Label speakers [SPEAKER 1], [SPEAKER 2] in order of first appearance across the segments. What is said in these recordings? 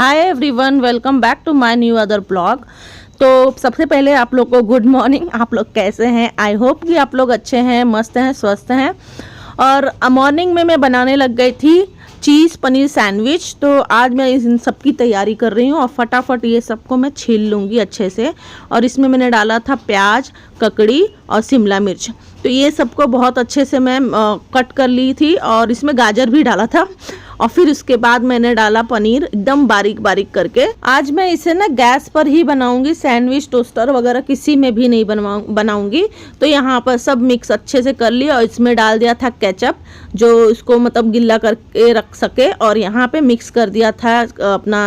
[SPEAKER 1] Hi everyone, welcome back to my new other blog. तो सबसे पहले आप लोग को गुड मॉर्निंग। आप लोग कैसे हैं? आई होप कि आप लोग अच्छे हैं, मस्त हैं, स्वस्थ हैं। और मॉर्निंग में मैं बनाने लग गई थी चीज़ पनीर सैंडविच। तो आज मैं इन सब की तैयारी कर रही हूँ और फटाफट ये सबको मैं छील लूँगी अच्छे से। और इसमें मैंने डाला था प्याज, ककड़ी और शिमला मिर्च। तो ये सबको बहुत अच्छे से मैं कट कर ली थी और इसमें गाजर भी डाला था। और फिर उसके बाद मैंने डाला पनीर एकदम बारीक बारीक करके। आज मैं इसे ना गैस पर ही बनाऊंगी, सैंडविच टोस्टर वगैरह किसी में भी नहीं बनाऊंगी। तो यहाँ पर सब मिक्स अच्छे से कर लिया और इसमें डाल दिया था केचप, जो इसको मतलब गिल्ला करके रख सके। और यहाँ पे मिक्स कर दिया था अपना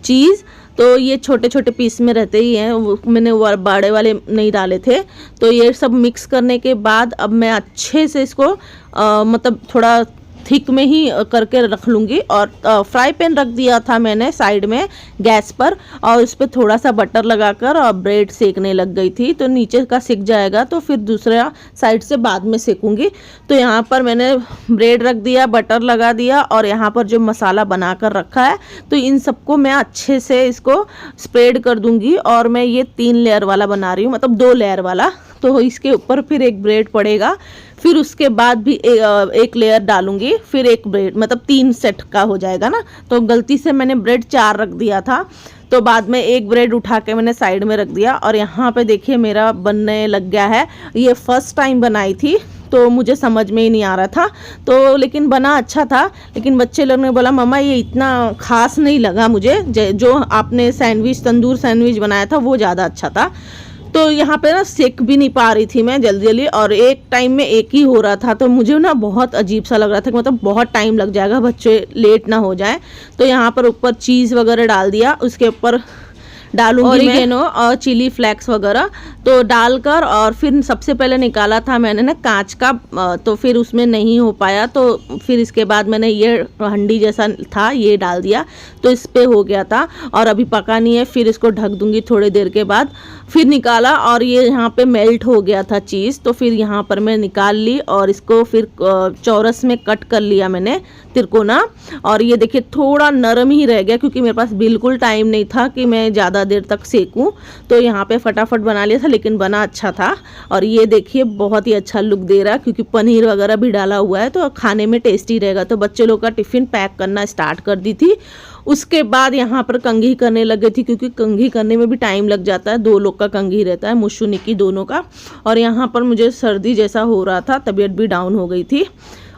[SPEAKER 1] चीज़। तो ये छोटे छोटे पीस में रहते ही हैं, मैंने वो बड़े वाले नहीं डाले थे। तो ये सब मिक्स करने के बाद अब मैं अच्छे से इसको मतलब थोड़ा थिक में ही करके रख लूँगी। और फ्राई पैन रख दिया था मैंने साइड में गैस पर, और उस पर थोड़ा सा बटर लगाकर और ब्रेड सेकने लग गई थी। तो नीचे का सिक जाएगा तो फिर दूसरा साइड से बाद में सेकूँगी। तो यहाँ पर मैंने ब्रेड रख दिया, बटर लगा दिया और यहाँ पर जो मसाला बना कर रखा है तो इन सबको मैं अच्छे से इसको स्प्रेड कर दूँगी। और मैं ये 3 लेयर वाला बना रही हूँ, मतलब 2 लेयर वाला। तो इसके ऊपर फिर एक ब्रेड पड़ेगा, फिर उसके बाद भी एक लेयर डालूंगी, फिर एक ब्रेड, मतलब 3 सेट का हो जाएगा ना। तो गलती से मैंने ब्रेड 4 रख दिया था, तो बाद में एक ब्रेड उठा के मैंने साइड में रख दिया। और यहाँ पे देखिए मेरा बनने लग गया है। ये फर्स्ट टाइम बनाई थी तो मुझे समझ में ही नहीं आ रहा था, तो लेकिन बना अच्छा था। लेकिन बच्चे लोग ने बोला मम्मा ये इतना खास नहीं लगा मुझे, जो आपने सैंडविच तंदूर सैंडविच बनाया था वो ज़्यादा अच्छा था। तो यहाँ पे ना सेक भी नहीं पा रही थी मैं जल्दी जल्दी, और एक टाइम में एक ही हो रहा था। तो मुझे ना बहुत अजीब सा लग रहा था कि मतलब बहुत टाइम लग जाएगा, बच्चे लेट ना हो जाए। तो यहाँ पर ऊपर चीज़ वगैरह डाल दिया, उसके ऊपर डालूंगी ऑरिगेनो और चिली फ्लेक्स वगैरह तो डालकर। और फिर सबसे पहले निकाला था मैंने ना कांच का, तो फिर उसमें नहीं हो पाया। तो फिर इसके बाद मैंने ये हंडी जैसा था ये डाल दिया, तो इस पे हो गया था। और अभी पका नहीं है, फिर इसको ढक दूंगी थोड़ी देर के बाद। फिर निकाला और ये यहाँ पे मेल्ट हो गया था चीज़, तो फिर यहाँ पर मैं निकाल ली और इसको फिर चौरस में कट कर लिया मैंने, तिरकोना। और ये देखिए थोड़ा नरम ही रह गया क्योंकि मेरे पास बिल्कुल टाइम नहीं था कि मैं ज़्यादा देर तक सेकूं। तो यहाँ पे फटाफट बना लिया था, लेकिन बना अच्छा था। और ये देखिए बहुत ही अच्छा लुक दे रहा है क्योंकि पनीर वगैरह भी डाला हुआ है, तो खाने में टेस्टी रहेगा। तो बच्चे लोग का टिफ़िन पैक करना स्टार्ट कर दी थी। उसके बाद यहाँ पर कंघी करने लग गई थी, क्योंकि कंघी करने में भी टाइम लग जाता है। 2 लोग का कंघी रहता है, मुश्शू निक्की दोनों का। और यहाँ पर मुझे सर्दी जैसा हो रहा था, तबीयत भी डाउन हो गई थी।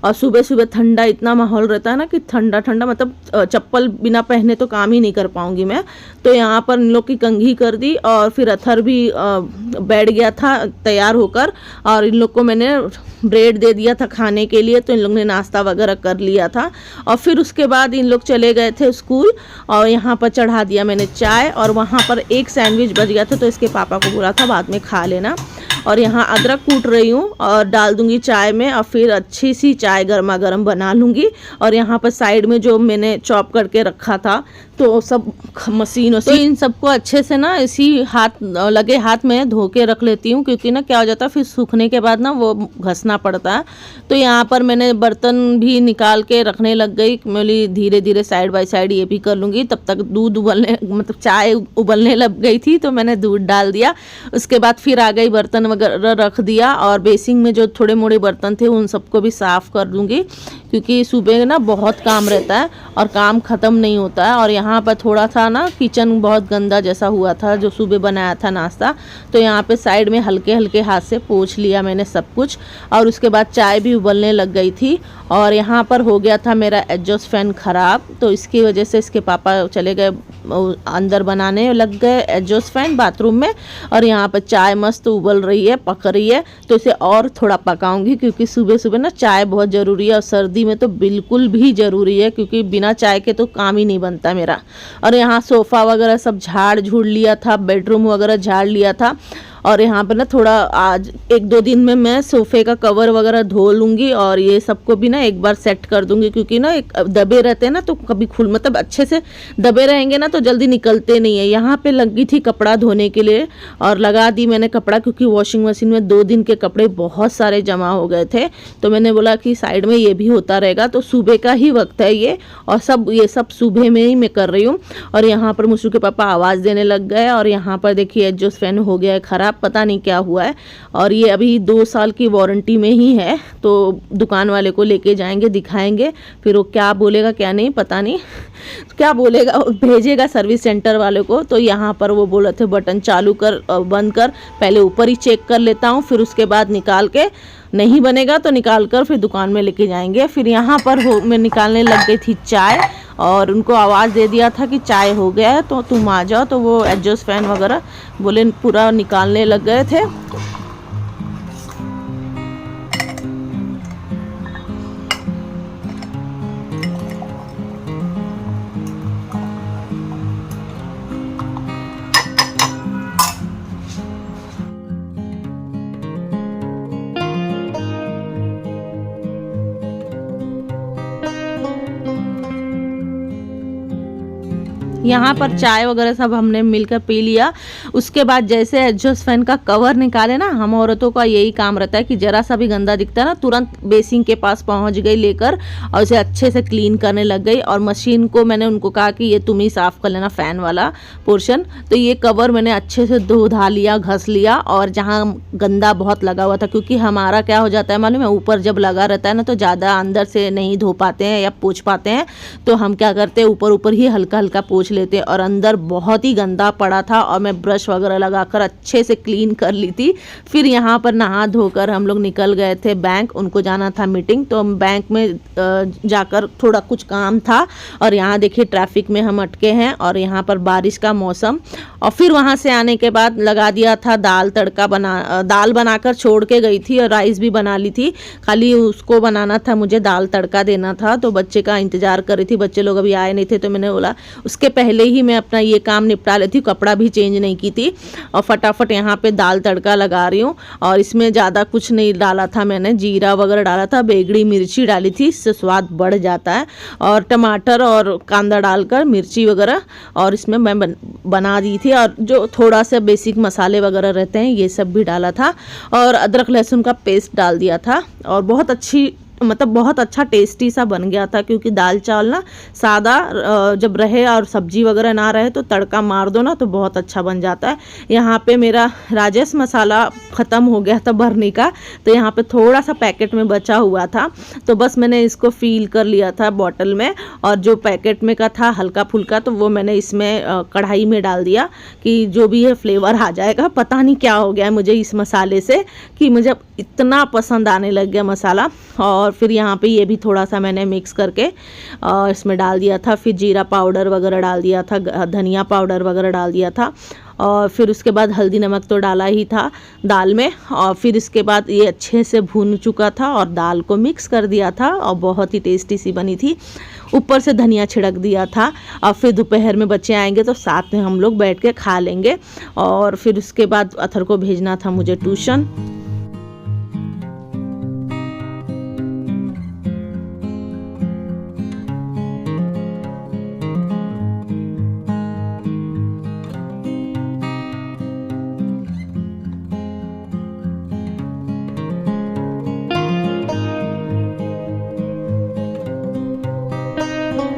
[SPEAKER 1] और सुबह सुबह ठंडा इतना माहौल रहता है ना कि ठंडा ठंडा, मतलब चप्पल बिना पहने तो काम ही नहीं कर पाऊंगी मैं। तो यहाँ पर इन लोग की कंघी कर दी और फिर अथर भी बैठ गया था तैयार होकर। और इन लोग को मैंने ब्रेड दे दिया था खाने के लिए, तो इन लोग ने नाश्ता वगैरह कर लिया था। और फिर उसके बाद इन लोग चले गए थे स्कूल और यहाँ पर चढ़ा दिया मैंने चाय। और वहाँ पर एक सैंडविच बच गया था, तो इसके पापा को बोला था बाद में खा लेना। और यहाँ अदरक कूट रही हूँ और डाल दूंगी चाय में, और फिर अच्छी सी चाय गर्मा गर्म बना लूँगी। और यहाँ पर साइड में जो मैंने चॉप करके रखा था तो सब मशीन सबको अच्छे से ना इसी लगे हाथ में धो के रख लेती हूँ, क्योंकि ना क्या हो जाता है फिर सूखने के बाद ना वो घसना पड़ता है। तो यहाँ पर मैंने बर्तन भी निकाल के रखने लग गई, मेरी धीरे धीरे साइड बाय साइड ये भी कर लूँगी। तब तक दूध उबलने, मतलब चाय उबलने लग गई थी, तो मैंने दूध डाल दिया। उसके बाद फिर आ गई, बर्तन वगैरह रख दिया। और बेसिंग में जो थोड़े मोड़े बर्तन थे उन सबको भी साफ़ कर दूँगी, क्योंकि सुबह ना बहुत काम रहता है और काम ख़त्म नहीं होता है। और यहाँ पर थोड़ा सा ना किचन बहुत गंदा जैसा हुआ था, जो सुबह बनाया था नाश्ता। तो यहाँ पे साइड में हल्के हल्के हाथ से पोंछ लिया मैंने सब कुछ। और उसके बाद चाय भी उबलने लग गई थी। और यहाँ पर हो गया था मेरा एग्जॉस्ट फैन ख़राब, तो इसकी वजह से इसके पापा चले गए अंदर बनाने लग गए एग्जॉस्ट फैन बाथरूम में। और यहाँ पर चाय मस्त उबल रही है, पक रही है। तो इसे और थोड़ा पकाऊंगी, क्योंकि सुबह सुबह ना चाय बहुत ज़रूरी है, और सर्दी में तो बिल्कुल भी ज़रूरी है, क्योंकि बिना चाय के तो काम ही नहीं बनता मेरा। और यहाँ सोफ़ा वगैरह सब झाड़ झूड़ लिया था, बेडरूम वगैरह झाड़ लिया था। और यहाँ पर ना थोड़ा आज 1-2 दिन में मैं सोफ़े का कवर वगैरह धो लूँगी और ये सबको भी ना एक बार सेट कर दूँगी, क्योंकि ना एक दबे रहते हैं ना तो कभी मतलब अच्छे से दबे रहेंगे ना तो जल्दी निकलते नहीं है। यहाँ पे लगी थी कपड़ा धोने के लिए और लगा दी मैंने कपड़ा, क्योंकि वॉशिंग मशीन में 2 दिन के कपड़े बहुत सारे जमा हो गए थे। तो मैंने बोला कि साइड में ये भी होता रहेगा, तो सुबह का ही वक्त है ये, और ये सब सुबह में ही मैं कर रही हूँ। और यहाँ पर मुसू के पापा आवाज़ देने लग गए और यहाँ पर देखिए एग्जॉस्ट फैन हो गया है ख़राब, पता नहीं क्या हुआ है। और ये अभी 2 साल की वारंटी में ही है, तो दुकान वाले को लेके जाएंगे, दिखाएंगे, फिर वो क्या बोलेगा क्या नहीं पता नहीं क्या बोलेगा, भेजेगा सर्विस सेंटर वाले को। तो यहाँ पर वो बोले थे बटन चालू कर बंद कर, पहले ऊपर ही चेक कर लेता हूँ, फिर उसके बाद निकाल के, नहीं बनेगा तो निकाल कर फिर दुकान में लेके जाएंगे। फिर यहाँ पर मैं निकालने लग गई थी चाय और उनको आवाज़ दे दिया था कि चाय हो गया है तो तुम आ जाओ। तो वो एग्जॉस्ट फैन वगैरह बोले पूरा निकालने लग गए थे। यहाँ पर चाय वगैरह सब हमने मिलकर पी लिया। उसके बाद जैसे एग्जॉस्ट फैन का कवर निकाले ना, हम औरतों का यही काम रहता है कि जरा सा भी गंदा दिखता है ना तुरंत बेसिन के पास पहुँच गई लेकर और उसे अच्छे से क्लीन करने लग गई। और मशीन को मैंने उनको कहा कि ये तुम ही साफ़ कर लेना फ़ैन वाला पोर्शन। तो ये कवर मैंने अच्छे से धो लिया, घस लिया, और जहाँ गंदा बहुत लगा हुआ था, क्योंकि हमारा क्या हो जाता है मालूम है, ऊपर जब लगा रहता है ना तो ज़्यादा अंदर से नहीं धो पाते हैं या पोंछ पाते हैं, तो हम क्या करते हैं ऊपर ऊपर ही हल्का हल्का पोंछ लेते। और अंदर बहुत ही गंदा पड़ा था और मैं ब्रश वगैरह लगाकर अच्छे से क्लीन कर ली थी। फिर यहाँ पर नहा धोकर हम लोग निकल गए थे बैंक, उनको जाना था मीटिंग, तो हम बैंक में जाकर थोड़ा कुछ काम था। और यहाँ देखिए ट्रैफिक में हम अटके हैं और यहाँ पर बारिश का मौसम। और फिर वहाँ से आने के बाद लगा दिया था दाल तड़का, दाल बनाकर छोड़ के गई थी और राइस भी बना ली थी, खाली उसको बनाना था, मुझे दाल तड़का देना था। तो बच्चे का इंतज़ार कर रही थी, बच्चे लोग अभी आए नहीं थे, तो मैंने बोला उसके पहले ही मैं अपना ये काम निपटा लेती हूँ। कपड़ा भी चेंज नहीं की थी और फटाफट यहाँ पे दाल तड़का लगा रही हूँ। और इसमें ज़्यादा कुछ नहीं डाला था मैंने, जीरा वगैरह डाला था, बेगड़ी मिर्ची डाली थी, इससे स्वाद बढ़ जाता है। और टमाटर और कांदा डालकर मिर्ची वगैरह और इसमें मैं बना दी थी। और जो थोड़ा सा बेसिक मसाले वगैरह रहते हैं ये सब भी डाला था और अदरक लहसुन का पेस्ट डाल दिया था। और बहुत बहुत अच्छा टेस्टी सा बन गया था, क्योंकि दाल चावल ना सादा जब रहे और सब्जी वगैरह ना रहे तो तड़का मार दो ना तो बहुत अच्छा बन जाता है। यहाँ पे मेरा राजेश मसाला ख़त्म हो गया था भरने का, तो यहाँ पे थोड़ा सा पैकेट में बचा हुआ था, तो बस मैंने इसको फील कर लिया था बॉटल में। और जो पैकेट में का था हल्का फुल्का तो वो मैंने इसमें कढ़ाई में डाल दिया कि जो भी है फ्लेवर आ जाएगा। पता नहीं क्या हो गया है मुझे इस मसाले से कि मुझे इतना पसंद आने लग गया मसाला। और फिर यहाँ पे ये भी थोड़ा सा मैंने मिक्स करके इसमें डाल दिया था। फिर जीरा पाउडर वगैरह डाल दिया था, धनिया पाउडर वगैरह डाल दिया था। और फिर उसके बाद हल्दी नमक तो डाला ही था दाल में। और फिर इसके बाद ये अच्छे से भून चुका था और दाल को मिक्स कर दिया था और बहुत ही टेस्टी सी बनी थी। ऊपर से धनिया छिड़क दिया था। और फिर दोपहर में बच्चे आएंगे तो साथ में हम लोग बैठ के खा लेंगे। और फिर उसके बाद अथर को भेजना था मुझे ट्यूशन।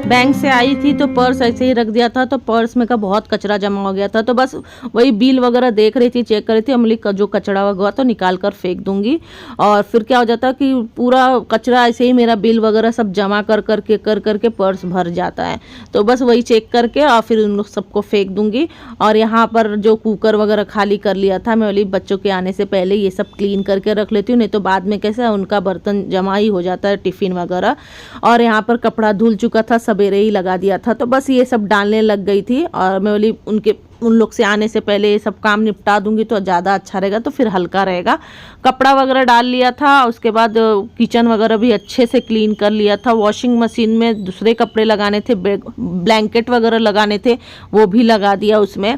[SPEAKER 1] बैंक से आई थी तो पर्स ऐसे ही रख दिया था, तो पर्स में का बहुत कचरा जमा हो गया था, तो बस वही बिल वगैरह देख रही थी, चेक कर रही थी। अमली का जो कचरा हुआ तो निकाल कर फेंक दूंगी। और फिर क्या हो जाता कि पूरा कचरा ऐसे ही मेरा बिल वगैरह सब जमा कर करके पर्स भर जाता है। तो बस वही चेक करके और फिर उन सबको फेंक दूंगी। और यहाँ पर जो कुकर वगैरह खाली कर लिया था, मैं बोली बच्चों के आने से पहले ये सब क्लीन करके रख लेती हूँ, नहीं तो बाद में कैसा उनका बर्तन जमा ही हो जाता है, टिफ़िन वगैरह। और यहाँ पर कपड़ा धुल चुका था, सवेरे ही लगा दिया था, तो बस ये सब डालने लग गई थी। और मैं बोली उनके उन लोग से आने से पहले ये सब काम निपटा दूंगी तो ज़्यादा अच्छा रहेगा, तो फिर हल्का रहेगा। कपड़ा वगैरह डाल लिया था, उसके बाद किचन वगैरह भी अच्छे से क्लीन कर लिया था। वॉशिंग मशीन में दूसरे कपड़े लगाने थे, ब्लैंकेट वगैरह लगाने थे, वो भी लगा दिया उसमें।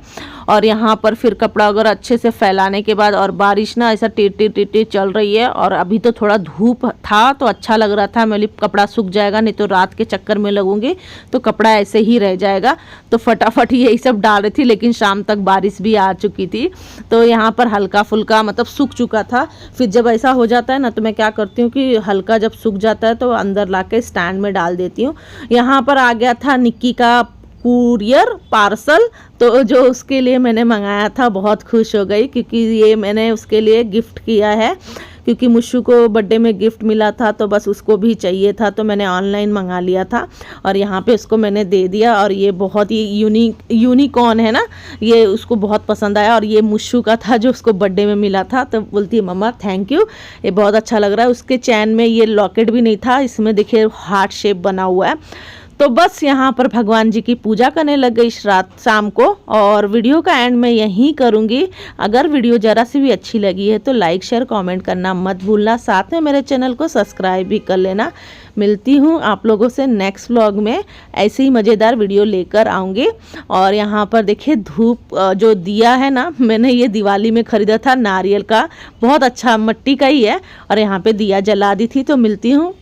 [SPEAKER 1] और यहाँ पर फिर कपड़ा वगैरह अच्छे से फैलाने के बाद, और बारिश ना ऐसा टिटी टिटी चल रही है, और अभी तो थोड़ा धूप था तो अच्छा लग रहा था। मैं कपड़ा सूख जाएगा, नहीं तो रात के चक्कर में लगूंगी तो कपड़ा ऐसे ही रह जाएगा। तो फटाफट यही सब डाल रही थी, लेकिन शाम तक बारिश भी आ चुकी थी, तो यहाँ पर हल्का फुल्का मतलब सूख चुका था। फिर जब ऐसा हो जाता है ना, तो मैं क्या करती हूँ कि हल्का जब सूख जाता है तो अंदर ला के स्टैंड में डाल देती हूँ। यहाँ पर आ गया था निक्की का कुरियर पार्सल, तो जो उसके लिए मैंने मंगाया था, बहुत खुश हो गई क्योंकि ये मैंने उसके लिए गिफ्ट किया है, क्योंकि मुश्शू को बर्थडे में गिफ्ट मिला था तो बस उसको भी चाहिए था, तो मैंने ऑनलाइन मंगा लिया था और यहाँ पे उसको मैंने दे दिया। और ये बहुत ही यूनिकॉर्न है ना, ये उसको बहुत पसंद आया, और ये मुश्शू का था जो उसको बर्थडे में मिला था। तो बोलती है मम्मा थैंक यू, ये बहुत अच्छा लग रहा है। उसके चैन में ये लॉकेट भी नहीं था, इसमें देखिए हार्ट शेप बना हुआ है। तो बस यहाँ पर भगवान जी की पूजा करने लग गई रात शाम को, और वीडियो का एंड मैं यहीं करूँगी। अगर वीडियो ज़रा सी भी अच्छी लगी है तो लाइक शेयर कमेंट करना मत भूलना, साथ में मेरे चैनल को सब्सक्राइब भी कर लेना। मिलती हूँ आप लोगों से नेक्स्ट व्लॉग में, ऐसे ही मज़ेदार वीडियो लेकर आऊँगी। और यहाँ पर देखिए धूप जो दिया है ना, मैंने ये दिवाली में ख़रीदा था नारियल का, बहुत अच्छा, मिट्टी का ही है, और यहाँ पे दिया जला दी थी। तो मिलती हूँ